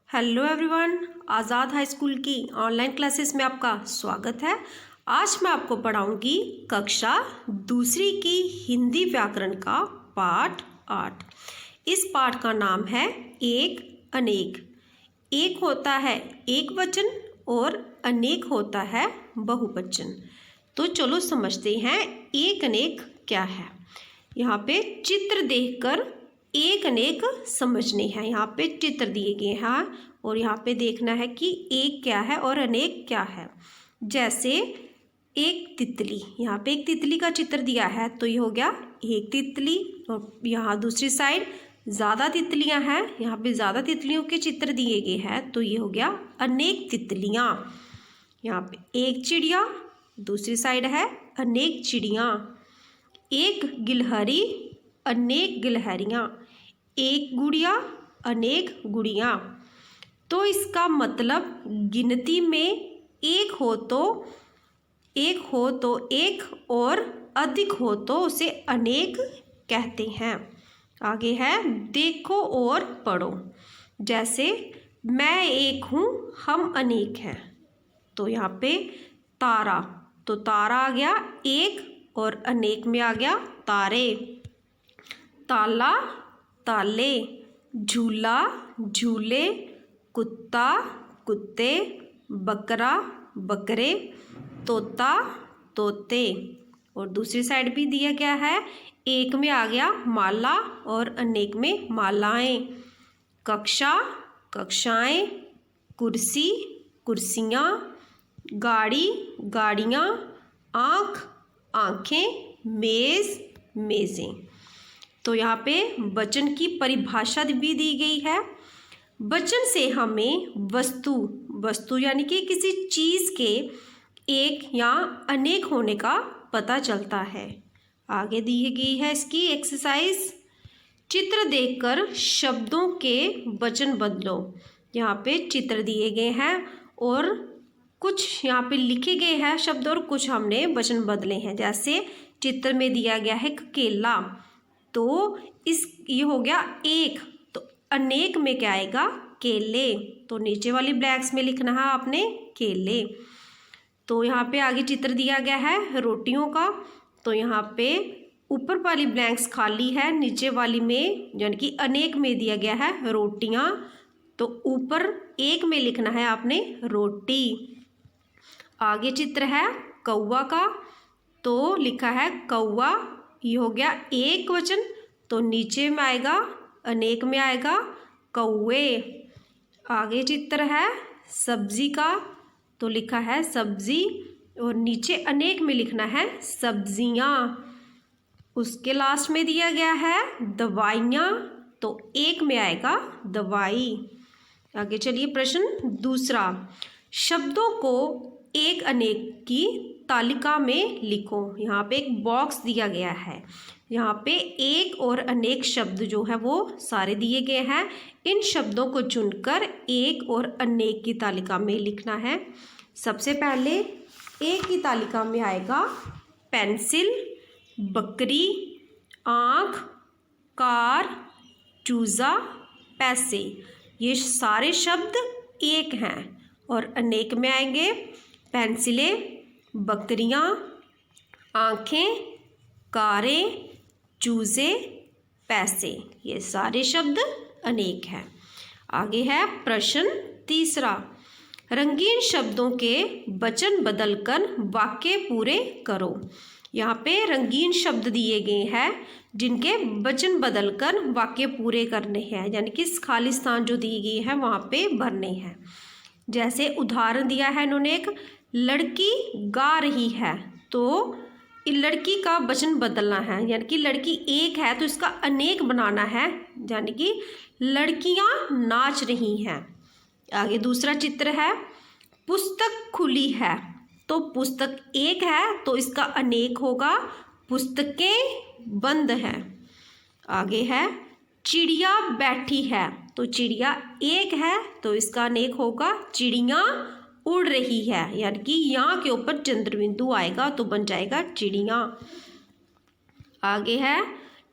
Hello everyone, आज़ाद high school की online classes में आपका स्वागत है। आज मैं आपको पढ़ाऊंगी कक्षा दूसरी की हिंदी व्याकरण का पाठ 8। इस पाठ का नाम है एक अनेक। एक होता है एक वचन और अनेक होता है बहुवचन। तो चलो समझते हैं एक अनेक क्या है। यहाँ पे चित्र देखकर एक अनेक समझने हैं। यहाँ पे चित्र दिए गए हैं और यहाँ पे देखना है कि एक क्या है और अनेक क्या है। जैसे एक तितली, यहाँ पे एक तितली का चित्र दिया है तो ये हो गया एक तितली। और यहाँ दूसरी साइड ज़्यादा तितलियाँ हैं, यहाँ पे ज़्यादा तितलियों के चित्र दिए गए हैं तो ये हो गया अनेक तितलियाँ। यहाँ पे एक चिड़िया, दूसरी साइड है अनेक चिड़ियाँ। एक गिलहरी, अनेक गिलहरियाँ। एक गुड़िया, अनेक गुड़ियाँ। तो इसका मतलब गिनती में एक हो तो एक और अधिक हो तो उसे अनेक कहते हैं। आगे है देखो और पढ़ो। जैसे मैं एक हूँ, हम अनेक हैं। तो यहाँ पे तारा, तो तारा आ गया एक और अनेक में आ गया तारे। ताला, ताले। झूला, झूले। कुत्ता, कुत्ते। बकरा, बकरे। तोता, तोते। और दूसरी साइड भी दिया गया है, एक में आ गया माला और अनेक में मालाएं। कक्षा, कक्षाएं। कुर्सी, कुर्सियाँ। गाड़ी, गाड़ियाँ। आँख, आँखें। मेज़, मेज़ें। तो यहाँ पे वचन की परिभाषा भी दी गई है। वचन से हमें वस्तु यानी कि किसी चीज़ के एक या अनेक होने का पता चलता है। आगे दी गई है इसकी एक्सरसाइज। चित्र देखकर शब्दों के वचन बदलो। यहाँ पे चित्र दिए गए हैं और कुछ यहाँ पे लिखे गए हैं शब्द और कुछ हमने वचन बदले हैं। जैसे चित्र में दिया गया है केला, तो ये हो गया एक, तो अनेक में क्या आएगा केले। तो नीचे वाली ब्लैंक्स में लिखना है आपने केले। तो यहाँ पे आगे चित्र दिया गया है रोटियों का, तो यहाँ पे ऊपर वाली ब्लैंक्स खाली है, नीचे वाली में यानी कि अनेक में दिया गया है रोटियाँ, तो ऊपर एक में लिखना है आपने रोटी। आगे चित्र है कौवा का, तो लिखा है कौवा, ये हो गया एक वचन, तो नीचे में आएगा अनेक में आएगा कौवे। आगे चित्र है सब्जी का, तो लिखा है सब्जी और नीचे अनेक में लिखना है सब्जियाँ। उसके लास्ट में दिया गया है दवाइयाँ, तो एक में आएगा दवाई। आगे चलिए प्रश्न दूसरा। शब्दों को एक अनेक की तालिका में लिखो। यहाँ पे एक बॉक्स दिया गया है, यहाँ पे एक और अनेक शब्द जो है वो सारे दिए गए हैं। इन शब्दों को चुनकर एक और अनेक की तालिका में लिखना है। सबसे पहले एक की तालिका में आएगा पेंसिल, बकरी, आँख, कार, चूज़ा, पैसे। ये सारे शब्द एक हैं और अनेक में आएंगे पेंसिलें, बकरियाँ, आँखें, कारें, चूज़े, पैसे। ये सारे शब्द अनेक हैं। आगे है प्रश्न तीसरा। रंगीन शब्दों के वचन बदलकर वाक्य पूरे करो। यहाँ पे रंगीन शब्द दिए गए हैं जिनके वचन बदलकर वाक्य पूरे करने हैं, यानी कि खाली स्थान जो दिए गए हैं वहाँ पे भरने हैं। जैसे उदाहरण दिया है इन्होंने, एक लड़की गा रही है, तो लड़की का वचन बदलना है, यानी कि लड़की एक है तो इसका अनेक बनाना है, यानी कि लड़कियां नाच रही हैं। आगे दूसरा चित्र है पुस्तक खुली है, तो पुस्तक एक है तो इसका अनेक होगा पुस्तकें बंद हैं। आगे है चिड़िया बैठी है, तो चिड़िया एक है तो इसका अनेक होगा चिड़ियाँ उड़ रही है, यानी कि यहाँ के ऊपर चंद्रबिंदु आएगा तो बन जाएगा चिड़ियाँ। आगे है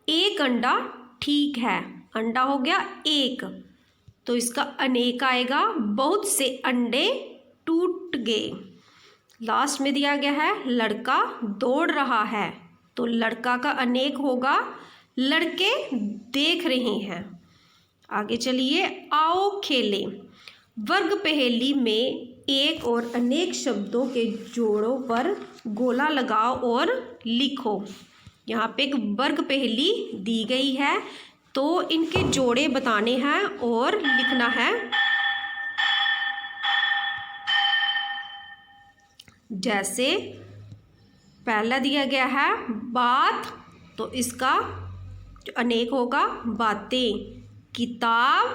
एक अंडा ठीक है, अंडा हो गया एक, तो इसका अनेक आएगा, बहुत से अंडे टूट गए। लास्ट में दिया गया है लड़का दौड़ रहा है, तो लड़का का अनेक होगा, लड़के देख रहे हैं। आगे चलिए, आओ खेलें। वर्ग पहेली में एक और अनेक शब्दों के जोड़ों पर गोला लगाओ और लिखो। यहाँ पे एक वर्ग पहेली दी गई है, तो इनके जोड़े बताने हैं और लिखना है। जैसे पहला दिया गया है बात, तो इसका अनेक होगा बातें। किताब,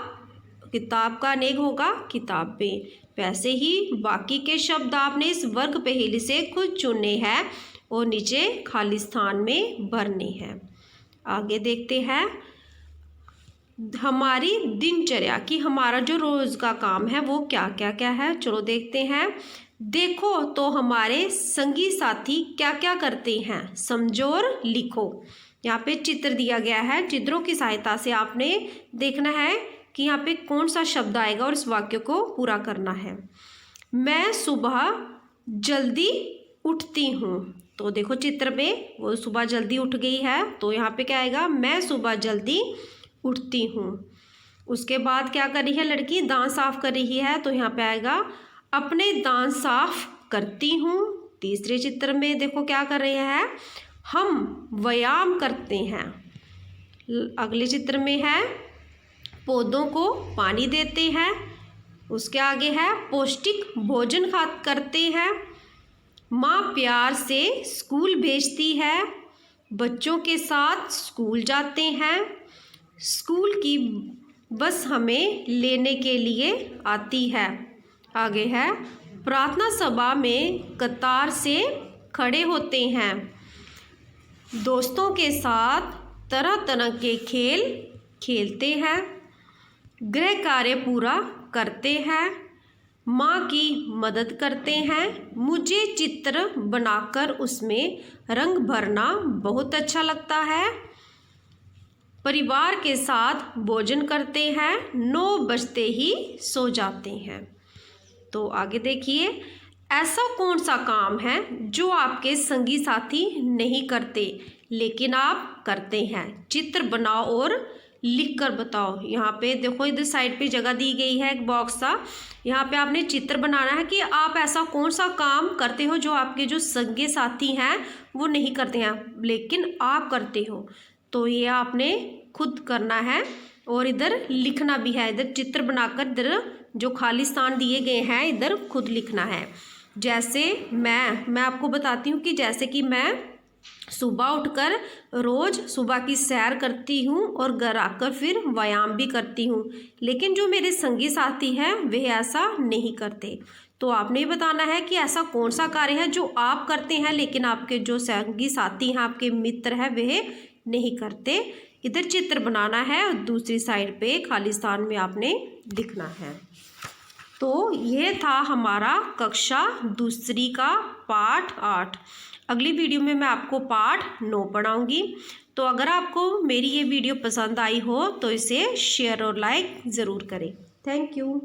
किताब का अनेक होगा किताबें। वैसे ही बाकी के शब्द आपने इस वर्ग पहेली से खुद चुनने हैं और नीचे खाली स्थान में भरने हैं। आगे देखते हैं हमारी दिनचर्या की, हमारा जो रोज़ का काम है वो क्या क्या क्या है। चलो देखते हैं। देखो तो हमारे संगी साथी क्या क्या करते हैं, समझो और लिखो। यहाँ पे चित्र दिया गया है, चित्रों की सहायता से आपने देखना है कि यहाँ पे कौन सा शब्द आएगा और इस वाक्य को पूरा करना है। मैं सुबह जल्दी उठती हूँ, तो देखो चित्र में वो सुबह जल्दी उठ गई है, तो यहाँ पे क्या आएगा, मैं सुबह जल्दी उठती हूँ। उसके बाद क्या कर रही है लड़की, दांत साफ कर रही है, तो यहाँ पे आएगा अपने दांत साफ करती हूँ। तीसरे चित्र में देखो क्या कर रहे हैं, हम व्यायाम करते हैं। अगले चित्र में है पौधों को पानी देते हैं। उसके आगे है पौष्टिक भोजन करते हैं। माँ प्यार से स्कूल भेजती है, बच्चों के साथ स्कूल जाते हैं। स्कूल की बस हमें लेने के लिए आती है। आगे है प्रार्थना सभा में कतार से खड़े होते हैं। दोस्तों के साथ तरह तरह के खेल खेलते हैं। गृह कार्य पूरा करते हैं। माँ की मदद करते हैं। मुझे चित्र बनाकर उसमें रंग भरना बहुत अच्छा लगता है। परिवार के साथ भोजन करते हैं। 9 बजते ही सो जाते हैं। तो आगे देखिए, ऐसा कौन सा काम है जो आपके संगी साथी नहीं करते लेकिन आप करते हैं। चित्र बनाओ और लिख कर बताओ। यहाँ पे देखो इधर साइड पे जगह दी गई है एक बॉक्स सा, यहाँ पे आपने चित्र बनाना है कि आप ऐसा कौन सा काम करते हो जो आपके जो संगी साथी हैं वो नहीं करते हैं लेकिन आप करते हो। तो ये आपने खुद करना है और इधर लिखना भी है। इधर चित्र बनाकर इधर जो खाली स्थान दिए गए हैं इधर खुद लिखना है। जैसे मैं आपको बताती हूँ कि जैसे कि मैं सुबह उठकर रोज़ सुबह की सैर करती हूँ और घर आकर फिर व्यायाम भी करती हूँ, लेकिन जो मेरे संगी साथी हैं वे ऐसा नहीं करते। तो आपने ये बताना है कि ऐसा कौन सा कार्य है जो आप करते हैं लेकिन आपके जो संगी साथी हैं, आपके मित्र हैं, वे नहीं करते। इधर चित्र बनाना है और दूसरी साइड पे खाली स्थान में आपने लिखना है। तो ये था हमारा कक्षा दूसरी का पाठ 8। अगली वीडियो में मैं आपको पाठ 9 पढ़ाऊँगी। तो अगर आपको मेरी ये वीडियो पसंद आई हो तो इसे शेयर और लाइक ज़रूर करें। Thank you.